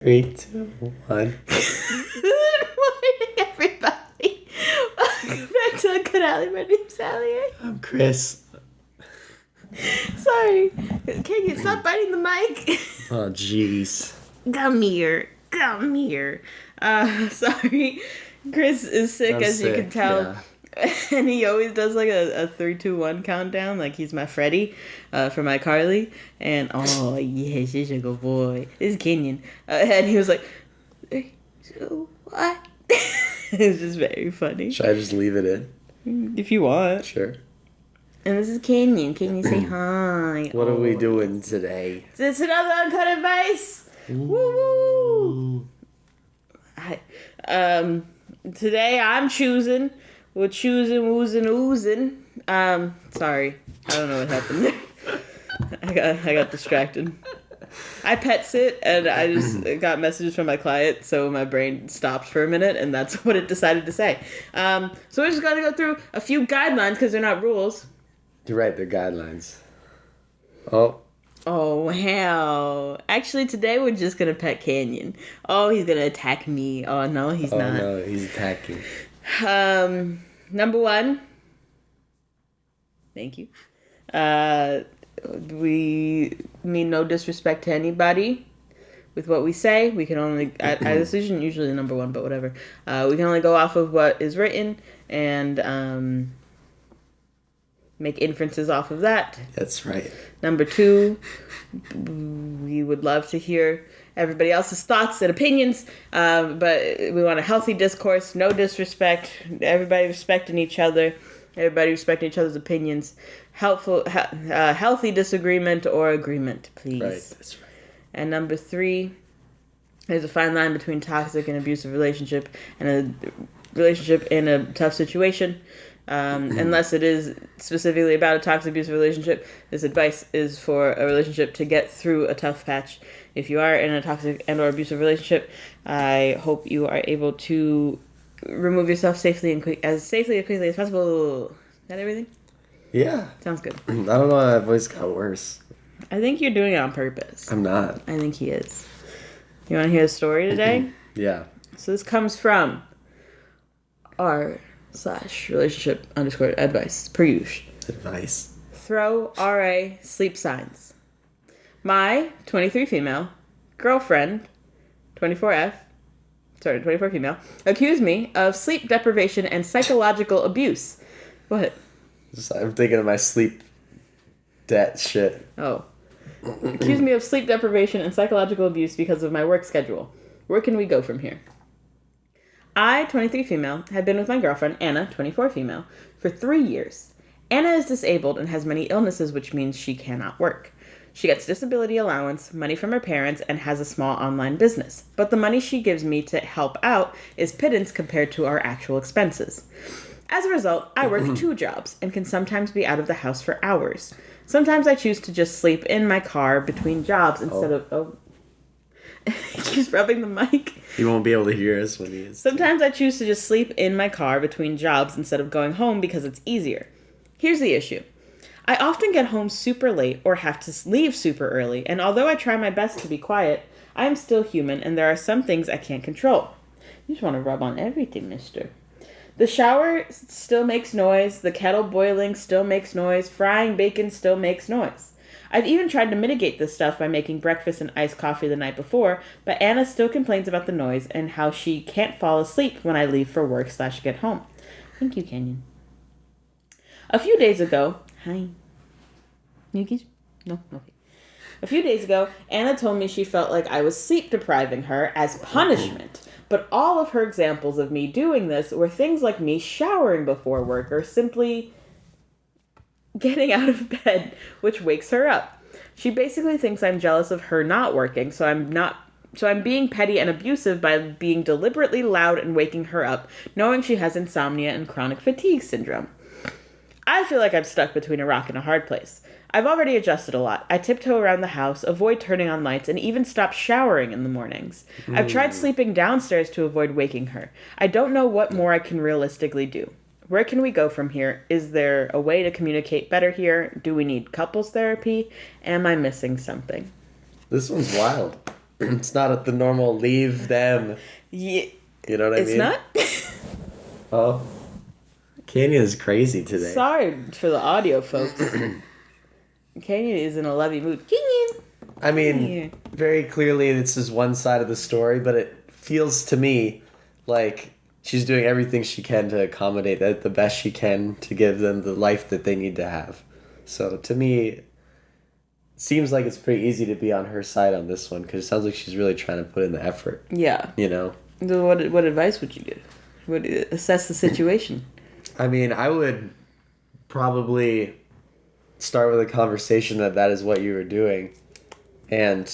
3, 2, 1. Good morning, everybody. Welcome back to UncutAlly. My name's Allie. I'm Chris. Sorry. Can you stop biting the mic? Oh, jeez. Come here. Sorry. Chris is sick, I'm as sick, you can tell. yeah. And he always does like a 3, 2, 1 countdown, like he's my Freddy for my Carly. And oh yes, he's a good boy. This is Kenyon. And he was like, 3, 2, 1. It's just very funny. Should I just leave it in? If you want. Sure. And this is Kenyon. Kenyon, say hi. What are we doing today? It's another Uncut advice. Woo! Hi. Today I'm choosing. We're choosing, oozing. Sorry. I don't know what happened there. I got distracted. I pet sit, and I just got messages from my client, so my brain stopped for a minute, and that's what it decided to say. So we're just going to go through a few guidelines, because they're not rules. You're right, they're guidelines. Oh, wow. Actually, today we're just going to pet Canyon. Oh, he's going to attack me. Oh, no, he's not. Oh, no, he's attacking. Number 1. Thank you. We mean no disrespect to anybody with what we say. We can only, this isn't usually the number 1, but whatever. We can only go off of what is written and make inferences off of that. That's right. Number 2, we would love to hear everybody else's thoughts and opinions, but we want a healthy discourse, no disrespect, everybody respecting each other, everybody respecting each other's opinions, healthy disagreement or agreement, please. Right, that's right. And number 3, there's a fine line between toxic and abusive relationship and a relationship in a tough situation. Unless it is specifically about a toxic abusive relationship, this advice is for a relationship to get through a tough patch. If you are in a toxic and or abusive relationship, I hope you are able to remove yourself safely and quickly as possible. Is that everything? Yeah. Sounds good. I don't know why my voice got worse. I think you're doing it on purpose. I'm not. I think he is. You want to hear a story today? Yeah. So this comes from r/relationship_advice, per usual. Advice. Throw RA sleep signs. My 23 female girlfriend, 24 female, accused me of sleep deprivation and psychological abuse. What? I'm thinking of my sleep debt shit. Oh. Accused me of sleep deprivation and psychological abuse because of my work schedule. Where can we go from here? I, 23 female, had been with my girlfriend, Anna, 24 female, for 3 years. Anna is disabled and has many illnesses, which means she cannot work. She gets disability allowance, money from her parents, and has a small online business. But the money she gives me to help out is pittance compared to our actual expenses. As a result, I work 2 jobs and can sometimes be out of the house for hours. Sometimes I choose to just sleep in my car between jobs instead of... Oh. He's rubbing the mic. He won't be able to hear us when he is. Sometimes I choose to just sleep in my car between jobs instead of going home because it's easier. Here's the issue. I often get home super late or have to leave super early, and although I try my best to be quiet, I am still human and there are some things I can't control. You just want to rub on everything, mister. The shower still makes noise, the kettle boiling still makes noise, frying bacon still makes noise. I've even tried to mitigate this stuff by making breakfast and iced coffee the night before, but Anna still complains about the noise and how she can't fall asleep when I leave for work/get home. Thank you, Kenyon. A few days ago, hi. No? Okay. A few days ago, Anna told me she felt like I was sleep depriving her as punishment, but all of her examples of me doing this were things like me showering before work or simply getting out of bed, which wakes her up. She basically thinks I'm jealous of her not working, so I'm being petty and abusive by being deliberately loud and waking her up, knowing she has insomnia and chronic fatigue syndrome. I feel like I'm stuck between a rock and a hard place. I've already adjusted a lot. I tiptoe around the house, avoid turning on lights, and even stop showering in the mornings. I've tried sleeping downstairs to avoid waking her. I don't know what more I can realistically do. Where can we go from here? Is there a way to communicate better here? Do we need couples therapy? Am I missing something? This one's wild. It's not the normal leave them. Yeah. You know what I mean? It's not? Oh. Canyon is crazy today. Sorry for the audio, folks. Canyon is in a lovey mood. Canyon! I mean, very clearly this is one side of the story, but it feels to me like she's doing everything she can to accommodate that the best she can to give them the life that they need to have. So to me, it seems like it's pretty easy to be on her side on this one because it sounds like she's really trying to put in the effort. Yeah. You know? What advice would you give? Assess the situation. I mean, I would probably start with a conversation that is what you were doing and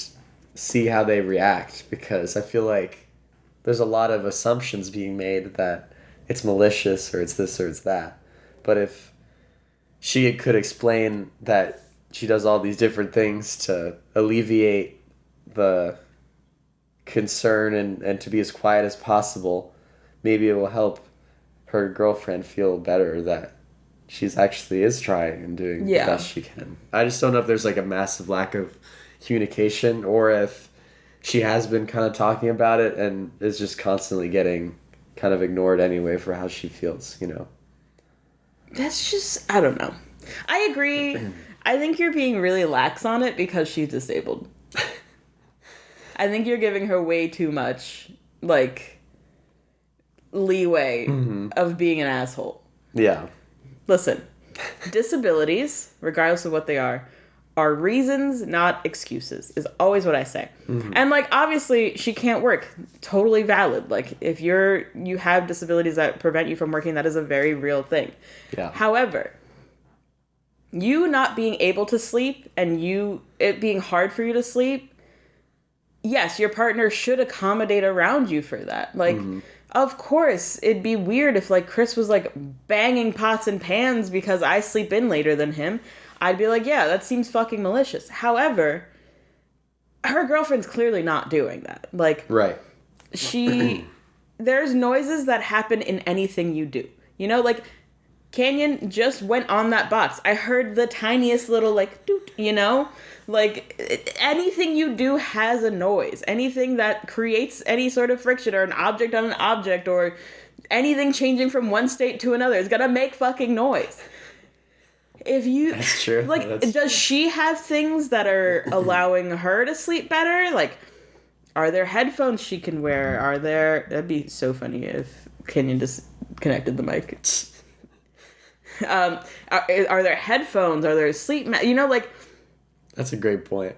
see how they react, because I feel like there's a lot of assumptions being made that it's malicious or it's this or it's that. But if she could explain that she does all these different things to alleviate the concern and to be as quiet as possible, maybe it will help her girlfriend feel better that she's actually is trying and doing the best she can. I just don't know if there's like a massive lack of communication or if she has been kind of talking about it and is just constantly getting kind of ignored anyway for how she feels, you know. That's just, I don't know. I agree. I think you're being really lax on it because she's disabled. I think you're giving her way too much, like, leeway of being an asshole. Yeah. Listen, disabilities, regardless of what they are reasons, not excuses, is always what I say. And, like, obviously, she can't work. Totally valid. Like, if you have disabilities that prevent you from working, that is a very real thing. Yeah. However, you not being able to sleep and it being hard for you to sleep, yes, your partner should accommodate around you for that. Like, of course, it'd be weird if, like, Chris was, like, banging pots and pans because I sleep in later than him. I'd be like, yeah, that seems fucking malicious. However, her girlfriend's clearly not doing that. Like, right. There's noises that happen in anything you do. You know, like, Canyon just went on that box. I heard the tiniest little, like, doot, you know? Like, anything you do has a noise. Anything that creates any sort of friction or an object on an object or anything changing from one state to another is gonna make fucking noise. That's true. Like, does she have things that are allowing her to sleep better? Like, are there headphones she can wear? That'd be so funny if Kenyon just connected the mic. Are there headphones? Are there sleep you know, like... That's a great point.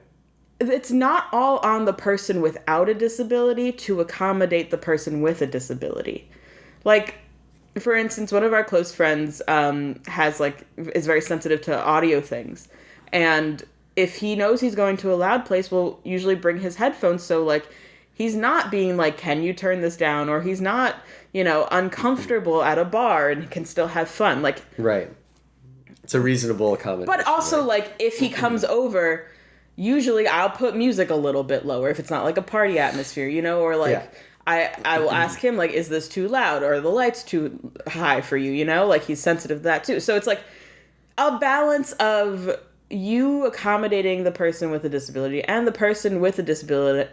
It's not all on the person without a disability to accommodate the person with a disability. Like, for instance, one of our close friends is very sensitive to audio things. And if he knows he's going to a loud place, we'll usually bring his headphones. So, like, he's not being like, can you turn this down? Or he's not, you know, uncomfortable at a bar and can still have fun. Like, right. It's a reasonable accommodation. But also, like, if he comes over, usually I'll put music a little bit lower if it's not like a party atmosphere, you know, or like... Yeah. I will ask him, like, is this too loud? Or are the lights too high for you? You know, like, he's sensitive to that, too. So it's, like, a balance of you accommodating the person with a disability and the person with a disability...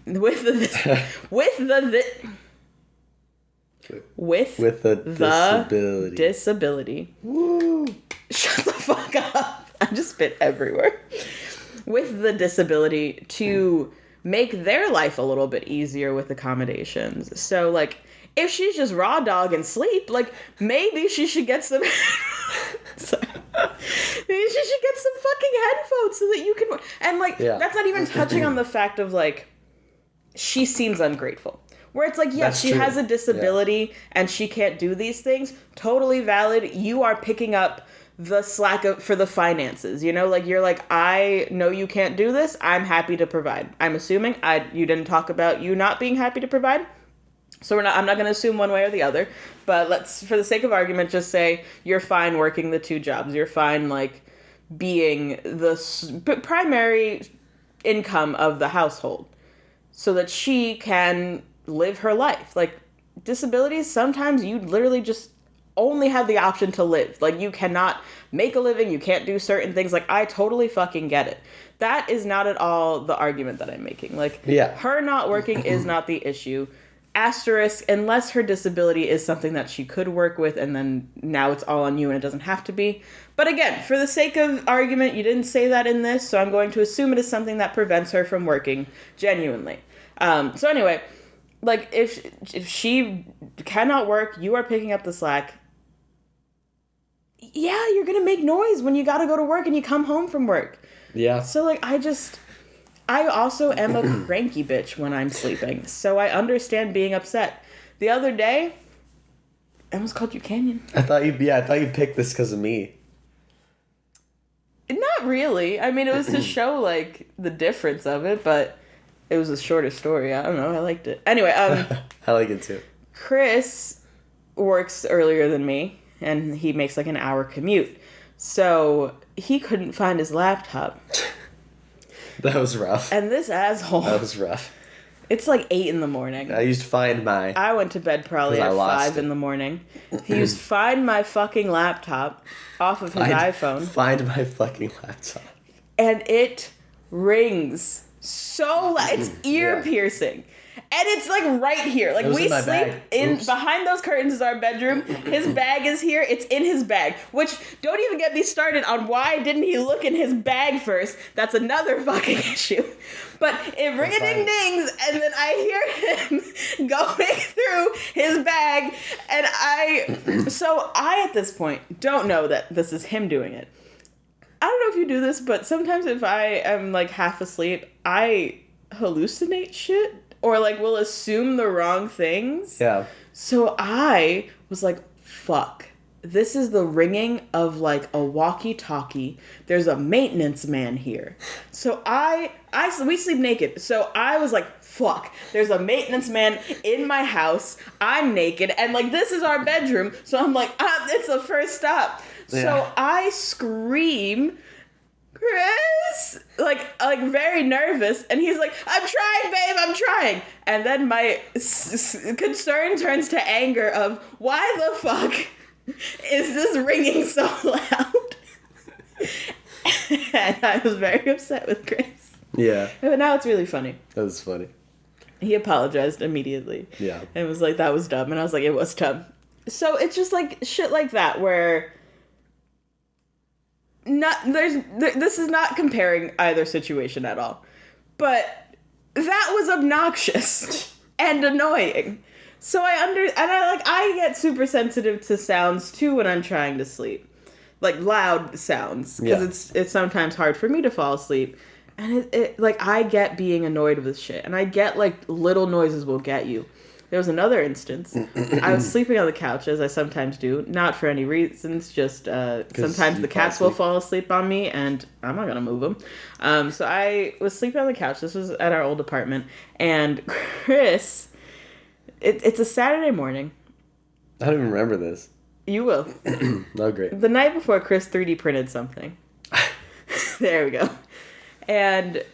With the disability. Woo! Shut the fuck up. I just spit everywhere. With the disability to... make their life a little bit easier with accommodations. So, like, if she's just raw dog and sleep, like, maybe she should get some... Maybe she should get some fucking headphones so that you can... And, like, that's not even touching on the fact of, like, she seems ungrateful. Where it's like, yes, she has a disability and she can't do these things. Totally valid. You are picking up the slack for the finances, you know, like, you're like, I know you can't do this. I'm happy to provide. I'm assuming you didn't talk about you not being happy to provide. So I'm not going to assume one way or the other, but let's, for the sake of argument, just say you're fine working the two jobs. You're fine, like, being the primary income of the household so that she can live her life. Like, disabilities, sometimes you literally just only have the option to live. Like, you cannot make a living, you can't do certain things. Like, I totally fucking get it. That is not at all the argument that I'm making. Like, her not working is not the issue. Asterisk, unless her disability is something that she could work with, and then now it's all on you and it doesn't have to be. But again, for the sake of argument, you didn't say that in this, so I'm going to assume it is something that prevents her from working genuinely. So anyway, like, if she cannot work, you are picking up the slack. Yeah, you're gonna make noise when you gotta go to work and you come home from work. Yeah. So, like, I also am a cranky bitch when I'm sleeping, so I understand being upset. The other day, I almost called you Canyon. I thought you picked this because of me. Not really. I mean, it was to show, like, the difference of it, but it was a shorter story. I don't know. I liked it. Anyway, I like it too. Chris works earlier than me, and he makes, like, an hour commute. So he couldn't find his laptop. That was rough. And this asshole. That was rough. It's like 8 in the morning. I used Find My. I went to bed probably at 5 in the morning. He used Find My fucking laptop off of his iPhone. Find My fucking laptop. And it rings so loud. It's ear piercing. And it's like right here. Like, we sleep in behind those curtains is our bedroom. His bag is here. It's in his bag. Which, don't even get me started on why didn't he look in his bag first. That's another fucking issue. But it ring-a-ding-dings, and then I hear him going through his bag, and I at this point don't know that this is him doing it. I don't know if you do this, but sometimes if I am like half asleep, I hallucinate shit. Or, like, will assume the wrong things. Yeah. So I was like, fuck. This is the ringing of, like, a walkie-talkie. There's a maintenance man here. So we sleep naked. So I was like, fuck. There's a maintenance man in my house. I'm naked. And, like, this is our bedroom. So I'm like, it's the first stop. Yeah. So I scream, Chris, like very nervous, and he's like, I'm trying, babe, I'm trying. And then my concern turns to anger of, why the fuck is this ringing so loud? And I was very upset with Chris. Yeah. But now it's really funny. That was funny. He apologized immediately. Yeah. And was like, that was dumb. And I was like, it was dumb. So it's just like shit like that where this is not comparing either situation at all, but that was obnoxious and annoying. So I get super sensitive to sounds too when I'm trying to sleep, like loud sounds, because it's sometimes hard for me to fall asleep, and it like I get being annoyed with shit, and I get like little noises will get you. There was another instance. I was sleeping on the couch, as I sometimes do, not for any reasons, just sometimes the cats will fall asleep on me, and I'm not going to move them. So I was sleeping on the couch. This was at our old apartment, and Chris, it's a Saturday morning. I don't even remember this. You will. Oh, great. The night before, Chris 3D printed something. There we go. And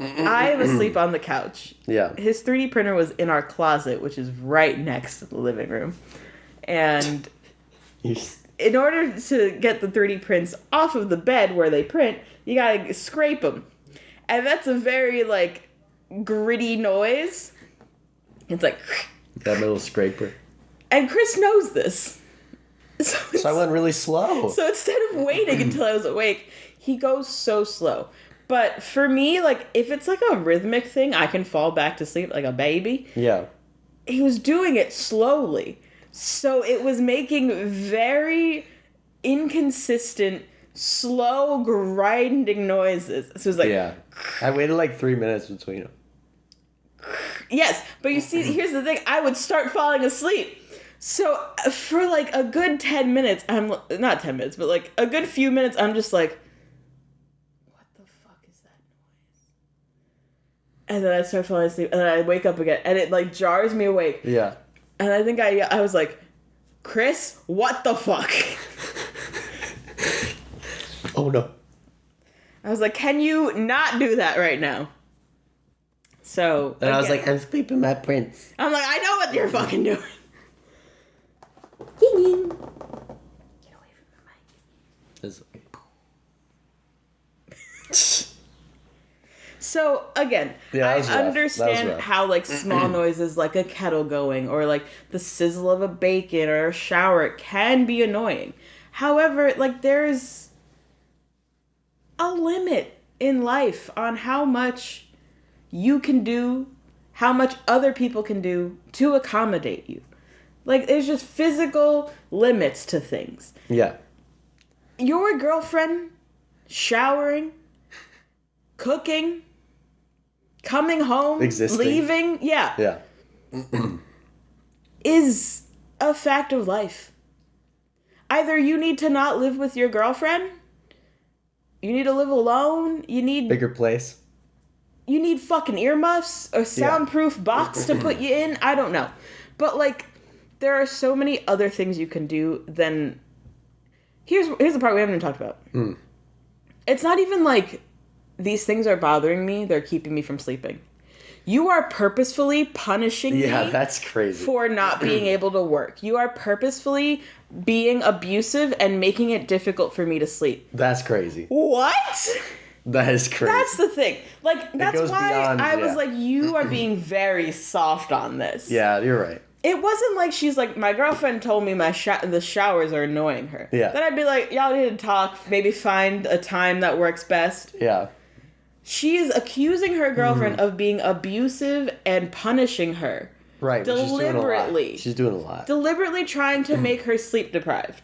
I was asleep on the couch. Yeah. His 3D printer was in our closet, which is right next to the living room. And in order to get the 3D prints off of the bed where they print, you gotta scrape them. And that's a very, like, gritty noise. It's like... That little scraper. And Chris knows this. So I went really slow. So instead of waiting until I was awake, he goes so slow. But for me, like, if it's like a rhythmic thing, I can fall back to sleep like a baby. Yeah. He was doing it slowly. So it was making very inconsistent, slow, grinding noises. So it was like... Yeah. I waited like 3 minutes between them. Yes, but you see, here's the thing. I would start falling asleep. So for like a good 10 minutes, not 10 minutes, but like a good few minutes, I'm just like... And then I start falling asleep, and then I wake up again, and it, like, jars me awake. Yeah. And I think I was like, Chris, what the fuck? Oh, no. I was like, can you not do that right now? So... And I was like, I'm sleeping my prince. I'm like, I know what you're fucking doing. So, again, Yeah, I that was rough. understand how, like, small noises, like a kettle going, or, like, the sizzle of a bacon or a shower, it can be annoying. However, like, there's a limit in life on how much you can do, how much other people can do to accommodate you. Like, there's just physical limits to things. Yeah. Your girlfriend showering, cooking, coming home, Existing. leaving, Yeah. is a fact of life. Either you need to not live with your girlfriend, you need to live alone, you need Bigger place. fucking earmuffs, a soundproof box to put you in, I don't know. But, like, there are so many other things you can do than... Here's the part we haven't even talked about. It's not even like these things are bothering me, they're keeping me from sleeping. You are purposefully punishing me that's crazy. for not being able to work. You are purposefully being abusive and making it difficult for me to sleep. That's crazy. What? That is crazy. That's the thing. Like, that's goes why beyond, I was like, you are being very soft on this. Yeah, you're right. It wasn't like she's like, my girlfriend told me the showers are annoying her. Yeah. Then I'd be like, y'all need to talk, maybe find a time that works best. Yeah. She is accusing her girlfriend of being abusive and punishing her. Right. Deliberately. She's doing a lot. Deliberately trying to make her sleep deprived.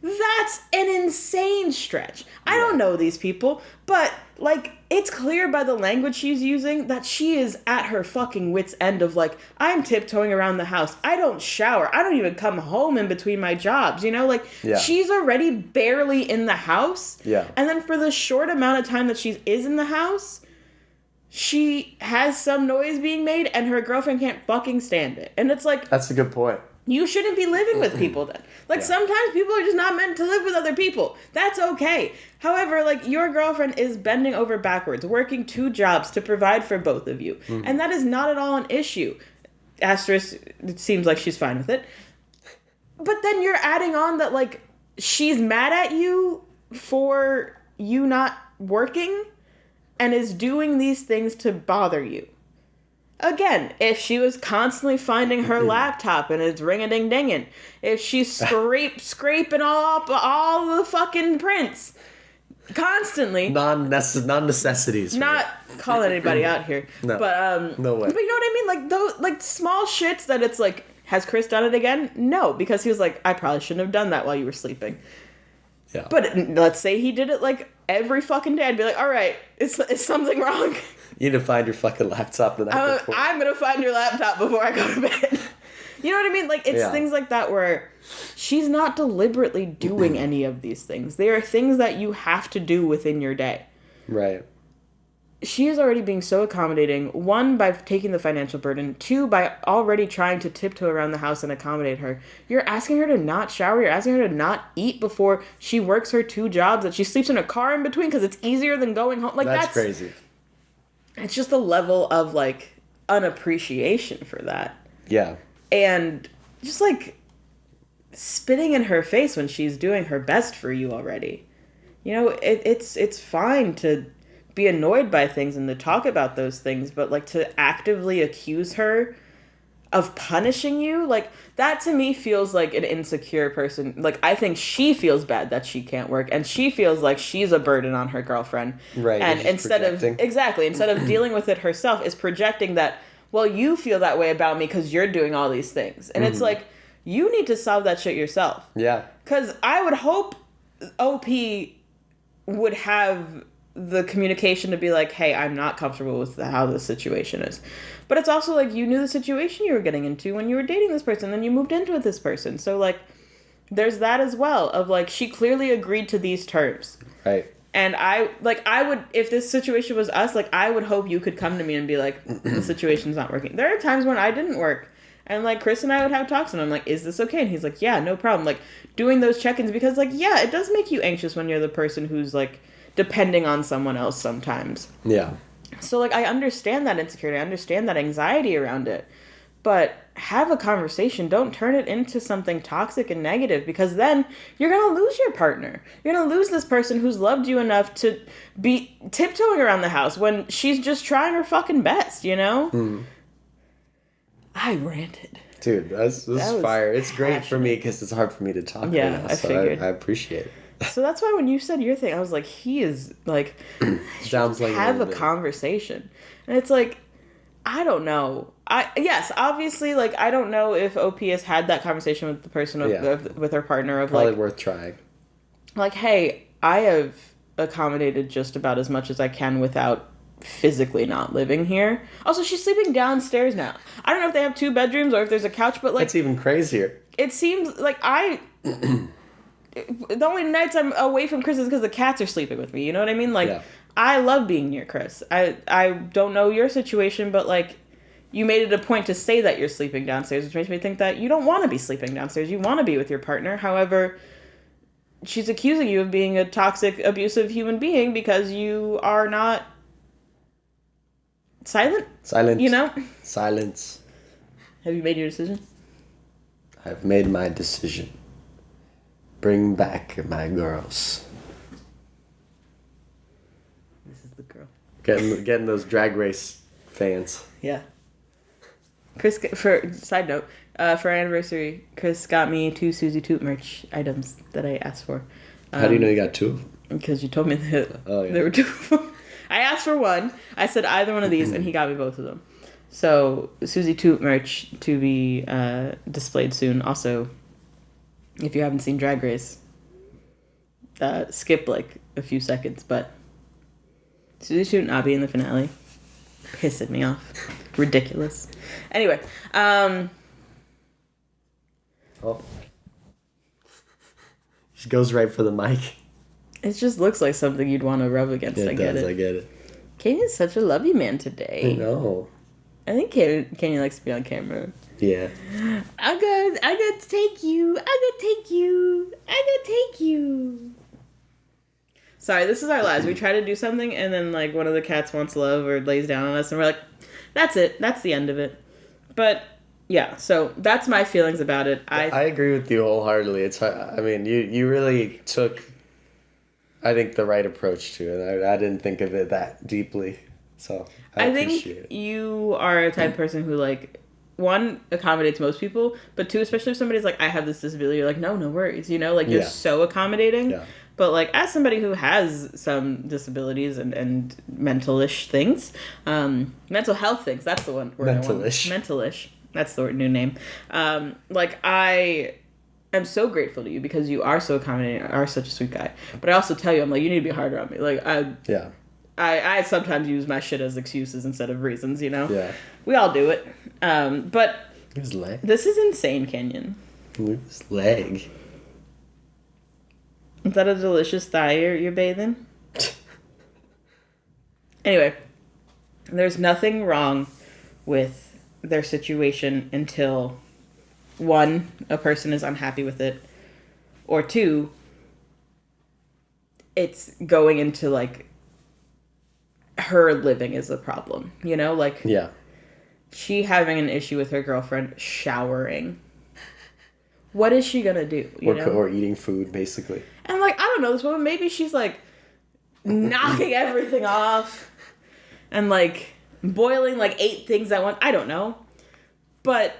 That's an insane stretch. I don't know these people, but, like, it's clear by the language she's using that she is at her fucking wit's end of, like, I'm tiptoeing around the house. I don't shower. I don't even come home in between my jobs, you know? Like, she's already barely in the house. Yeah. And then for the short amount of time that she is in the house, she has some noise being made and her girlfriend can't fucking stand it. And it's like... That's a good point. You shouldn't be living with people then. Like, sometimes people are just not meant to live with other people. That's okay. However, like, your girlfriend is bending over backwards, working 2 jobs to provide for both of you. And that is not at all an issue. Asterisk, it seems like she's fine with it. But then you're adding on that, like, she's mad at you for you not working and is doing these things to bother you. Again, if she was constantly finding her laptop and it's ring-a-ding-dinging, if she's scraping all the fucking prints constantly, non-necessities. not calling anybody out here, No, but no way. But you know what I mean? Like those, like small shits that it's like, has Chris done it again? No, because he was like, I probably shouldn't have done that while you were sleeping. Yeah. But let's say he did it like every fucking day. I'd be like, all right, is something wrong? You need to find your fucking laptop the night before. I'm going to find your laptop before I go to bed. You know what I mean? Like, it's things like that where she's not deliberately doing any of these things. They are things that you have to do within your day. Right. She is already being so accommodating. 1, by taking the financial burden. 2, by already trying to tiptoe around the house and accommodate her. You're asking her to not shower. You're asking her to not eat before she works her 2 jobs. That she sleeps in a car in between because it's easier than going home. Like, that's crazy. It's just a level of, like, unappreciation for that. Yeah. And just, like, spitting in her face when she's doing her best for you already. You know, it's fine to be annoyed by things and to talk about those things, but, like, to actively accuse her of punishing you, like, that to me feels like an insecure person. Like, I think she feels bad that she can't work, and she feels like she's a burden on her girlfriend. Right. And instead of dealing with it herself, is projecting that, well, you feel that way about me because you're doing all these things. And it's like, you need to solve that shit yourself. Yeah. Because I would hope OP would have the communication to be like, hey, I'm not comfortable with how this situation is. But it's also like, you knew the situation you were getting into when you were dating this person, then you moved into with this person. So, like, there's that as well of, like, she clearly agreed to these terms. Right. And I would, if this situation was us, like, I would hope you could come to me and be like, the situation's not working. There are times when I didn't work. And, like, Chris and I would have talks, and I'm like, is this okay? And he's like, yeah, no problem. Like, doing those check-ins, because, like, yeah, it does make you anxious when you're the person who's, like, depending on someone else sometimes. Yeah. So, like, I understand that insecurity. I understand that anxiety around it. But have a conversation. Don't turn it into something toxic and negative, because then you're going to lose your partner. You're going to lose this person who's loved you enough to be tiptoeing around the house when she's just trying her fucking best, you know? Mm. I ranted. Dude, this was fire. It's great for me because it's hard for me to talk right now. I figured. I appreciate it. So that's why when you said your thing, I was like, he is like, have a conversation. And it's like, I don't know. Yes, obviously, like, I don't know if OP has had that conversation with the person, with her partner of probably like... worth trying. Like, hey, I have accommodated just about as much as I can without physically not living here. Also, she's sleeping downstairs now. I don't know if they have 2 bedrooms or if there's a couch, but like... That's even crazier. It seems like the only nights I'm away from Chris is because the cats are sleeping with me. You know what I mean? Like, I love being near Chris. I don't know your situation, but like, you made it a point to say that you're sleeping downstairs, which makes me think that you don't want to be sleeping downstairs. You want to be with your partner. However, she's accusing you of being a toxic, abusive human being because you are not silent. You know? Silence. Have you made your decision? I've made my decision. Bring back my girls. This is the girl. Getting those Drag Race fans. Yeah. Chris, for side note, for our anniversary, Chris got me 2 Susie Toot merch items that I asked for. How do you know you got 2 of them? Because you told me that there were 2 of them. I asked for 1. I said either one of these, and he got me both of them. So, Susie Toot merch to be displayed soon. Also, if you haven't seen Drag Race, skip like a few seconds, but Susie Toot not be in the finale. Pissing me off. Ridiculous. Anyway, She goes right for the mic. It just looks like something you'd want to rub against. I get it. Kenya's such a lovey man today. I know. I think Kenya likes to be on camera. Yeah. I'm gonna take you. Sorry, this is our lives. We try to do something, and then like one of the cats wants love or lays down on us, and we're like, that's it. That's the end of it. But yeah, so that's my feelings about it. I agree with you wholeheartedly. It's, I mean, you really took, I think, the right approach to it. I didn't think of it that deeply, so I appreciate it. You are a type of person who, like, 1, accommodates most people, but 2, especially if somebody's like, I have this disability, you're like, no worries, you know? Like, you're so accommodating. Yeah. But, like, as somebody who has some disabilities and mental-ish things, mental health things, that's the one word Mental-ish. Mental-ish. That's the new name. Like, I am so grateful to you because you are so accommodating, are such a sweet guy. But I also tell you, I'm like, you need to be harder on me. Like, I sometimes use my shit as excuses instead of reasons, you know? Yeah. We all do it. But his leg. This is insane, Kenyon. Look at his leg. Is that a delicious thigh you're bathing? Anyway, there's nothing wrong with their situation until 1, a person is unhappy with it, or 2, it's going into like her living is a problem, you know? Like, she having an issue with her girlfriend showering. What is she gonna do? Or eating food, basically. And like, I don't know, this woman, maybe she's like knocking everything off and like boiling like 8 things at once. I don't know. But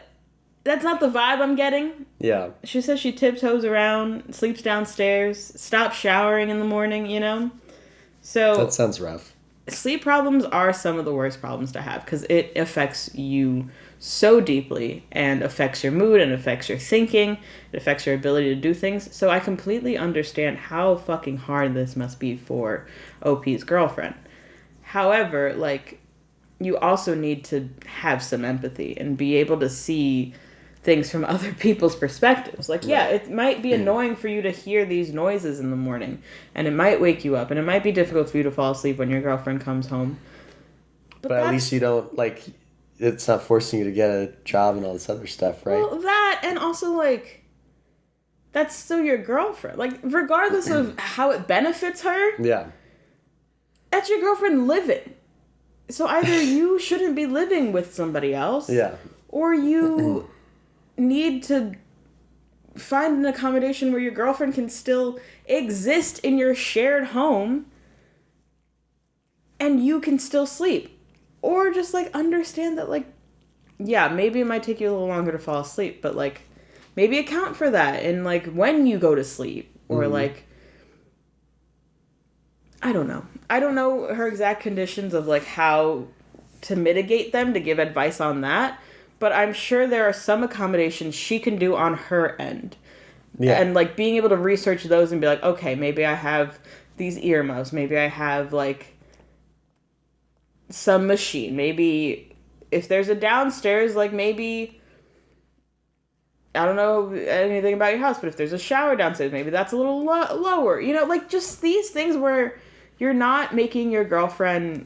that's not the vibe I'm getting. Yeah. She says she tiptoes around, sleeps downstairs, stops showering in the morning, you know? So that sounds rough. Sleep problems are some of the worst problems to have because it affects you so deeply and affects your mood and affects your thinking. It affects your ability to do things. So I completely understand how fucking hard this must be for OP's girlfriend. However, like, you also need to have some empathy and be able to see things from other people's perspectives. Like, yeah, it might be annoying for you to hear these noises in the morning, and it might wake you up, and it might be difficult for you to fall asleep when your girlfriend comes home. But at least you don't, like, it's not forcing you to get a job and all this other stuff, right? Well, that, and also, like, that's still your girlfriend. Like, regardless of how it benefits her, that's your girlfriend living. So either you shouldn't be living with somebody else, or you need to find an accommodation where your girlfriend can still exist in your shared home and you can still sleep. Or just, like, understand that, like, yeah, maybe it might take you a little longer to fall asleep, but, like, maybe account for that and, like, when you go to sleep. Or, like, I don't know. I don't know her exact conditions of, like, how to mitigate them, to give advice on that. But I'm sure there are some accommodations she can do on her end. Yeah. And, like, being able to research those and be like, okay, maybe I have these earmuffs. Maybe I have, like, some machine. Maybe if there's a downstairs, like, maybe, I don't know anything about your house, but if there's a shower downstairs, maybe that's a little lower. You know, like, just these things where you're not making your girlfriend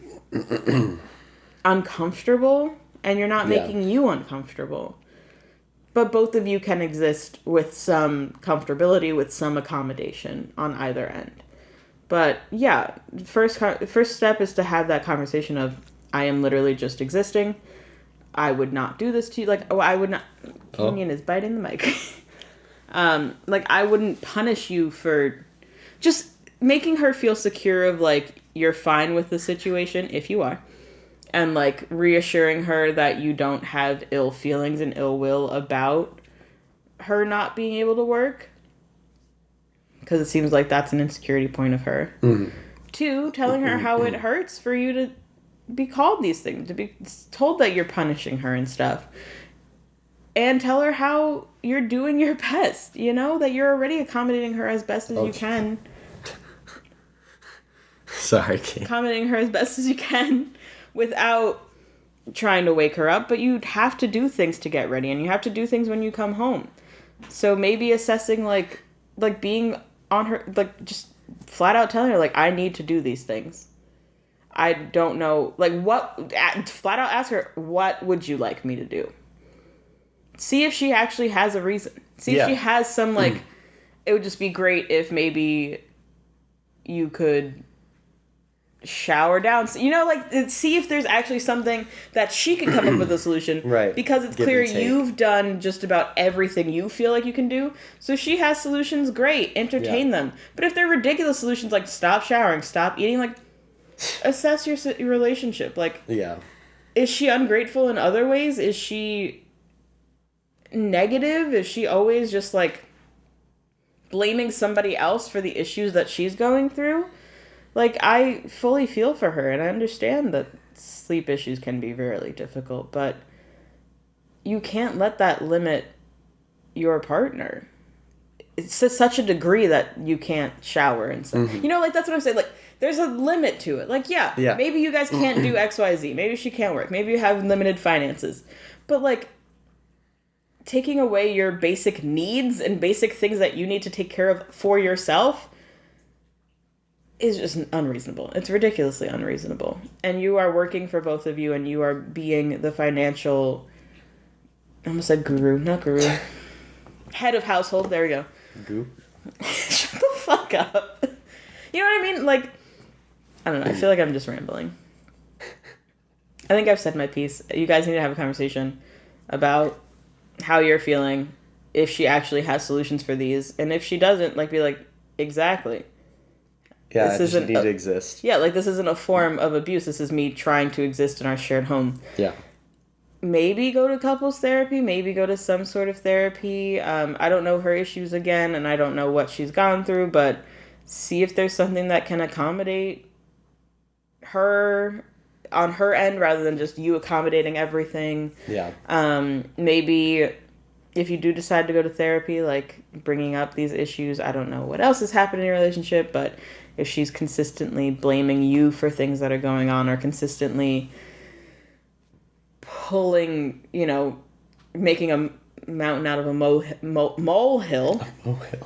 uncomfortable and you're not making you uncomfortable. But both of you can exist with some comfortability, with some accommodation on either end. But yeah, first step is to have that conversation of, I am literally just existing. I would not do this to you. Like, I would not. Kenyon is biting the mic. Like, I wouldn't punish you for just making her feel secure of, like, you're fine with the situation, if you are. And, like, reassuring her that you don't have ill feelings and ill will about her not being able to work. Because it seems like that's an insecurity point of her. Mm-hmm. 2, telling her how it hurts for you to be called these things, to be told that you're punishing her and stuff. And tell her how you're doing your best, you know? That you're already accommodating her as best as you can. Sorry, Kate. Accommodating her as best as you can without trying to wake her up. But you have to do things to get ready, and you have to do things when you come home. So maybe assessing, like being on her, like, just flat out telling her, like, I need to do these things. I don't know, like, flat out ask her, what would you like me to do? See if she actually has a reason. See if she has some, like, it would just be great if maybe you could shower down. You know, like, see if there's actually something that she can come up with a solution. Right. Because it's clear you've done just about everything you feel like you can do. So if she has solutions, great. Entertain them. But if they're ridiculous solutions, like, stop showering, stop eating, like, assess your relationship. Like, is she ungrateful in other ways? Is she negative? Is she always just, like, blaming somebody else for the issues that she's going through? Like, I fully feel for her, and I understand that sleep issues can be very difficult, but you can't let that limit your partner. It's to such a degree that you can't shower and stuff. Mm-hmm. You know, like, that's what I'm saying. Like, there's a limit to it. Like, yeah. Maybe you guys can't do X, Y, Z. Maybe she can't work. Maybe you have limited finances. But, like, taking away your basic needs and basic things that you need to take care of for yourself is just unreasonable. It's ridiculously unreasonable. And you are working for both of you, and you are being the financial, I almost said guru, not guru, head of household. There we go. Goo. Shut the fuck up. You know what I mean? Like, I don't know. I feel like I'm just rambling. I think I've said my piece. You guys need to have a conversation about how you're feeling, if she actually has solutions for these, and if she doesn't, like, be like, exactly. Yeah, this doesn't need to exist. Yeah, like, this isn't a form of abuse. This is me trying to exist in our shared home. Yeah. Maybe go to couples therapy. Maybe go to some sort of therapy. I don't know her issues again, and I don't know what she's gone through, but see if there's something that can accommodate her on her end rather than just you accommodating everything. Yeah. Maybe if you do decide to go to therapy, like, bringing up these issues, I don't know what else has happened in your relationship, but if she's consistently blaming you for things that are going on, or consistently pulling, you know, making a mountain out of a molehill. A molehill.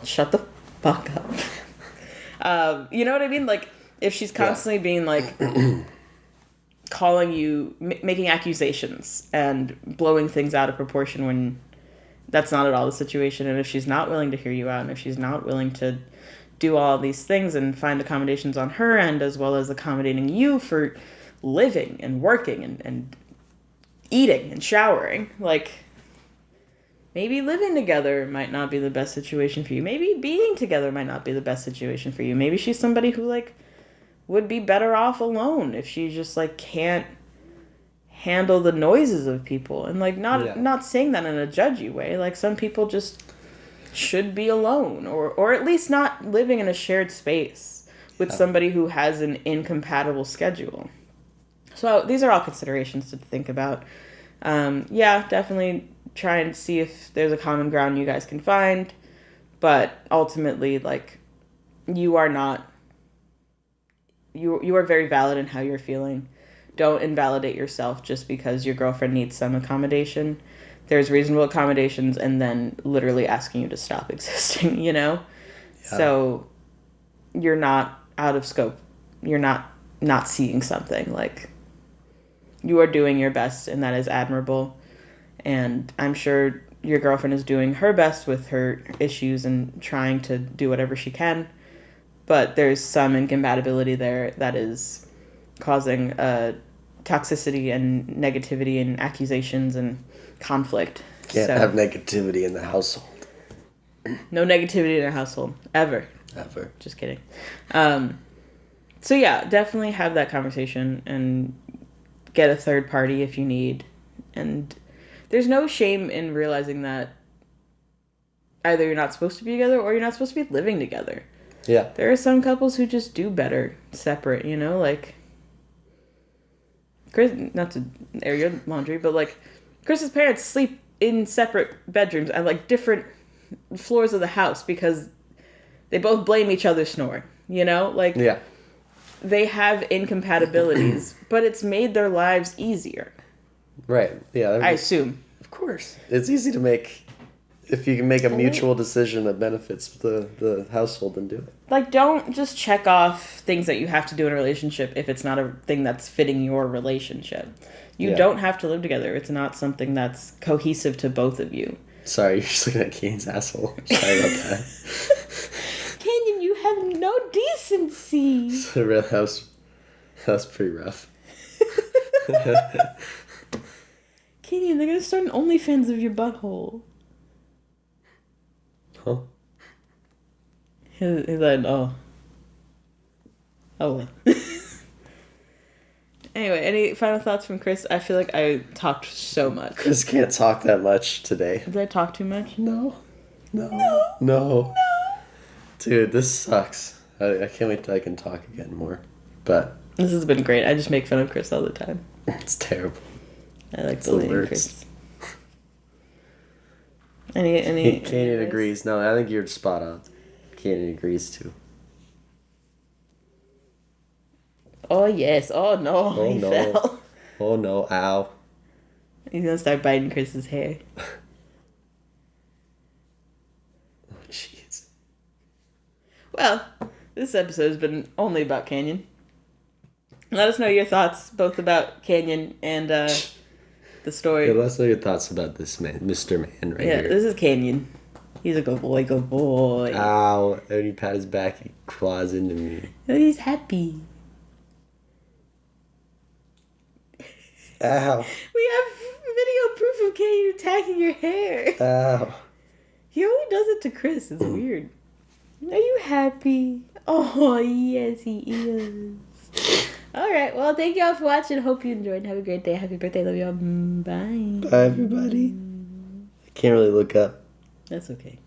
Shut the fuck up. You know what I mean? Like, if she's constantly being, like, calling you, making accusations and blowing things out of proportion when that's not at all the situation, and if she's not willing to hear you out, and if she's not willing to do all these things and find accommodations on her end, as well as accommodating you for living and working and eating and showering. Like, maybe living together might not be the best situation for you. Maybe being together might not be the best situation for you. Maybe she's somebody who, like, would be better off alone if she just, like, can't handle the noises of people. And, like, not saying that in a judgy way. Like, some people just should be alone, or at least not living in a shared space with somebody who has an incompatible schedule. So these are all considerations to think about. Definitely try and see if there's a common ground you guys can find. But ultimately, like, you are very valid in how you're feeling. Don't invalidate yourself just because your girlfriend needs some accommodation. There's reasonable accommodations, and then literally asking you to stop existing, you know? Yeah. So you're not out of scope. You're not seeing something. Like, you are doing your best, and that is admirable. And I'm sure your girlfriend is doing her best with her issues and trying to do whatever she can. But there's some incompatibility there that is causing toxicity and negativity and accusations and conflict. Can't have negativity in the household. No negativity in a household. Ever. Just kidding. So yeah, definitely have that conversation and get a third party if you need. And there's no shame in realizing that either you're not supposed to be together or you're not supposed to be living together. Yeah. There are some couples who just do better separate, you know? Like, Chris, not to air your laundry, but, like, Chris's parents sleep in separate bedrooms at, like, different floors of the house because they both blame each other snoring, you know? Like, yeah. They have incompatibilities, but it's made their lives easier. Right. Yeah. I assume. Of course. It's easy to make, if you can make a mutual decision that benefits the household, then do it. Like, don't just check off things that you have to do in a relationship if it's not a thing that's fitting your relationship. You don't have to live together. It's not something that's cohesive to both of you. Sorry, you're just looking at Kane's asshole. Sorry about that. Canyon, you have no decency. That was pretty rough. Canyon, they're going to start an OnlyFans of your butthole. Huh? He's like, oh. Oh. Anyway, any final thoughts from Chris? I feel like I talked so much. Chris can't talk that much today. Did I talk too much? No. Dude, this sucks. I can't wait till I can talk again more. But this has been great. I just make fun of Chris all the time. It's terrible. I like bullying Chris. Canyon agrees. No, I think you're spot on. Canyon agrees too. Oh yes. Oh no. Oh he no. Fell. Oh no. Ow. He's gonna start biting Chris's hair. Oh jeez. Well, this episode has been only about Canyon. Let us know your thoughts both about Canyon and the story. Yeah, let us know your thoughts about this man, Mr. Man, right here. Yeah, this is Canyon. He's a good boy, good boy. Ow. When you pat his back, he claws into me. Oh, he's happy. Ow. We have video proof of Canyon attacking your hair. Ow. He only does it to Chris. It's weird. Are you happy? Oh, yes, he is. All right. Well, thank you all for watching. Hope you enjoyed. Have a great day. Happy birthday. Love you all. Bye. Bye, everybody. I can't really look up. That's okay.